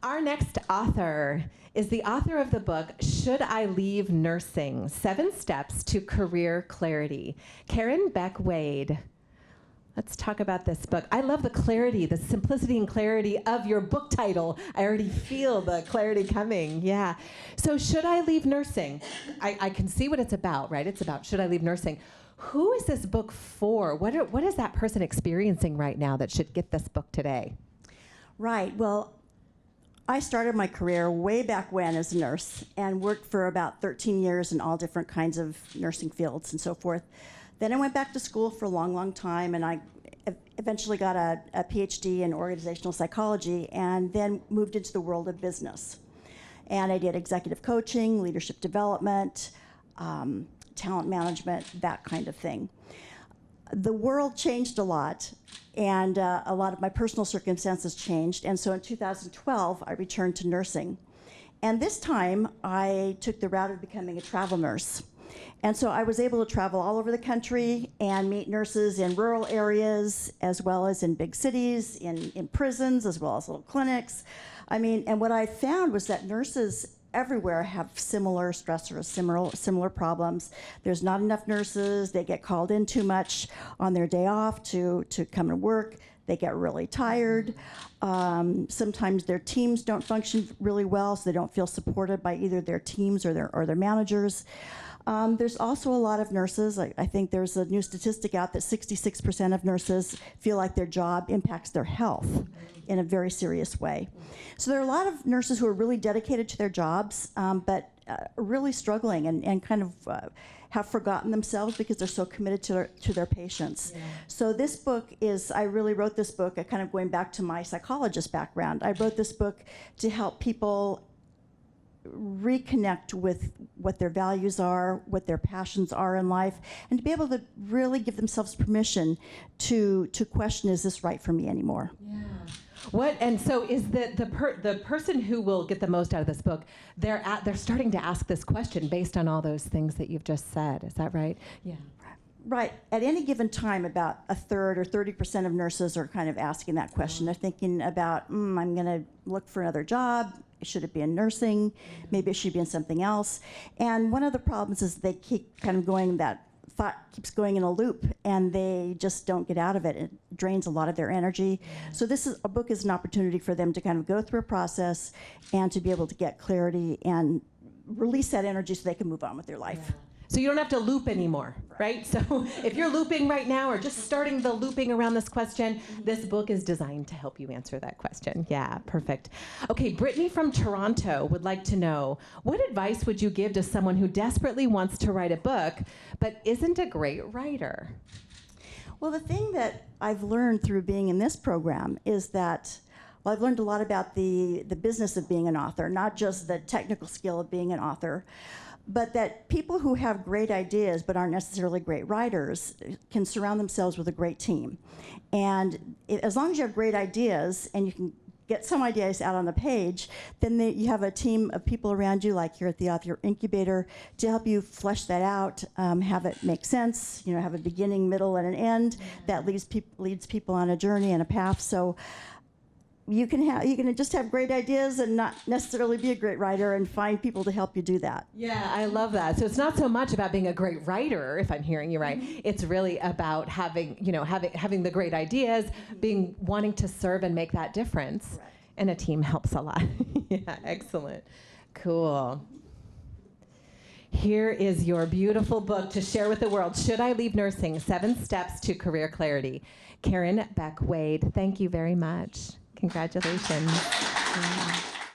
Our next author is the author of the book, Should I Leave Nursing? 7 Steps to Career Clarity. Karen Beck Wade. Let's talk about this book. I love the clarity, the simplicity and clarity of your book title. I already feel the clarity coming, yeah. So Should I Leave Nursing? I can see what it's about, right? It's about should I leave nursing? Who is this book for? What is that person experiencing right now that should get this book today? Right, well, I started my career way back when as a nurse and worked for about 13 years in all different kinds of nursing fields and so forth. Then I went back to school for a long, long time, and I eventually got a PhD in organizational psychology and then moved into the world of business. And I did executive coaching, leadership development, talent management, that kind of thing. The world changed a lot, and a lot of my personal circumstances changed, and so in 2012, I returned to nursing. And this time, I took the route of becoming a travel nurse. And so I was able to travel all over the country and meet nurses in rural areas, as well as in big cities, in prisons, as well as little clinics. I mean, and what I found was that nurses everywhere have similar stressors, similar problems. There's not enough nurses. They get called in too much on their day off to come to work. They get really tired. Sometimes their teams don't function really well, so they don't feel supported by either their teams or their managers. There's also a lot of nurses. I think there's a new statistic out that 66% of nurses feel like their job impacts their health in a very serious way. So there are a lot of nurses who are really dedicated to their jobs, but really struggling and kind of have forgotten themselves because they're so committed to their patients. Yeah. So this book is, I really wrote this book, kind of going back to my psychologist background. I wrote this book to help people reconnect with what their values are, what their passions are in life, and to be able to really give themselves permission to question, is this right for me anymore? Yeah. And so is the person who will get the most out of this book, they're starting to ask this question based on all those things that you've just said. Is that right? Yeah. Right. At any given time, about a third or 30% of nurses are kind of asking that question. They're thinking about, I'm going to look for another job. Should it be in nursing? Maybe it should be in something else. And one of the problems is they keep kind of going, that thought keeps going in a loop, and they just don't get out of it. It drains a lot of their energy. So a book is an opportunity for them to kind of go through a process and to be able to get clarity and release that energy so they can move on with their life. Yeah. So you don't have to loop anymore, right? So if you're looping right now or just starting the looping around this question, this book is designed to help you answer that question. Yeah, perfect. Okay, Brittany from Toronto would like to know, what advice would you give to someone who desperately wants to write a book but isn't a great writer? Well, the thing that I've learned through being in this program is that, well, I've learned a lot about the business of being an author, not just the technical skill of being an author, but that people who have great ideas but aren't necessarily great writers can surround themselves with a great team. And as long as you have great ideas and you can get some ideas out on the page, then you have a team of people around you, like here at the Author Incubator, to help you flesh that out, have it make sense, have a beginning, middle, and an end that leads people on a journey and a path. So you can just have great ideas and not necessarily be a great writer, and find people to help you do that. Yeah, I love that. So it's not so much about being a great writer, if I'm hearing you right. It's really about having the great ideas, wanting to serve and make that difference. Right. And a team helps a lot. Yeah, excellent. Cool. Here is your beautiful book to share with the world, Should I Leave Nursing? 7 Steps to Career Clarity. Karen Beck Wade, thank you very much. Congratulations.